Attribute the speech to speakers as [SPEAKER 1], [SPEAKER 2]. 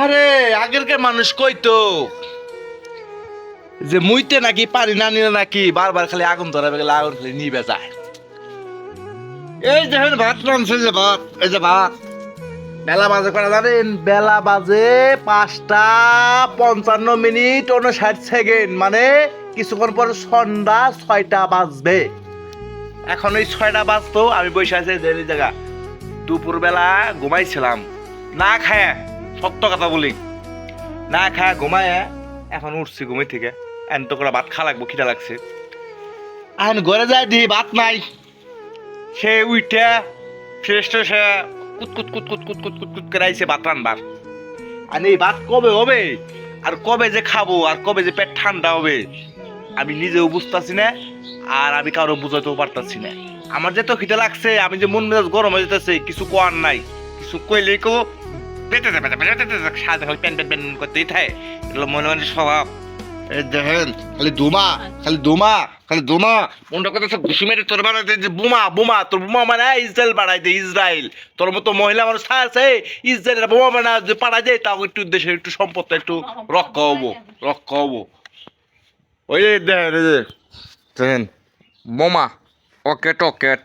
[SPEAKER 1] আরে আগেরকার মানুষ কইতো যে মুইতে নাকি পানি না নিলে নাকি বারবার খালি আগুন ধরাবে গেলে আগুন খালি নিবে যায়। এই দেখেন ভাত রানছে, যে ভাত, এই যে ভাত। বেলা বাজে করা জানেন? বেলা বাজে 5টা 55 মিনিট 59 সেকেন্ড, মানে কিছুক্ষণ পর সন্ধ্যা 6টা বাজবে। এখন ওই 6টা বাজতো, আমি বসে আছি যে জায়গা দুপুরবেলা ঘুমাইছিলাম না খায়, সত্য কথা বলি, না খায় ঘুমায়। এখন উঠছি ঘুমাই থেকে, এন তো করে ভাত খা লাগবো, খিদা লাগছে। এখন ঘরে যাই দি ভাত নাই। সে উইঠা ফ্রেশ ট্রেশ হয়ে কুতকুত কুতকুত কুতকুত কুতকুত করে আইছে ভাত রানবার। আর এই ভাত কবে হবে, আর কবে যে খাবো, আর কবে যে পেট ঠান্ডা হবে, আমি নিজেও বুঝতেছি না, আর আমি কারো বুঝাতেও পারতাছি না। আমার যে তো খিদে লাগছে, আমি যে মন মেজাজ গরম হয়ে যেতেছে, কিছু কোয়ার নাই। কিছু কইলেই কো পেটে সাথে খালি প্যান প্যান প্যান করতেই থাকে। এগুলো মনে মনে স্বভাব। এই দেখেন খালি ধুমা, খালি ধুমা, খালি ধুমা। মনটা কথা ঘুষি মেরে তোর বানাইতে যে বোমা বোমা, তোর বোমা মানে ইসরায়েল বানাইতে, ইসরায়েল। তোর মতো মহিলা মানুষ আছে, ইসরায়েলের বোমা বানা যে পাঠাই যায়, তাও একটু দেশের একটু সম্পদটা একটু রক্ষা হবো, রক্ষা হবো। ওই যে দেখেন, এই যে দেখেন বোমা, রকেট রকেট।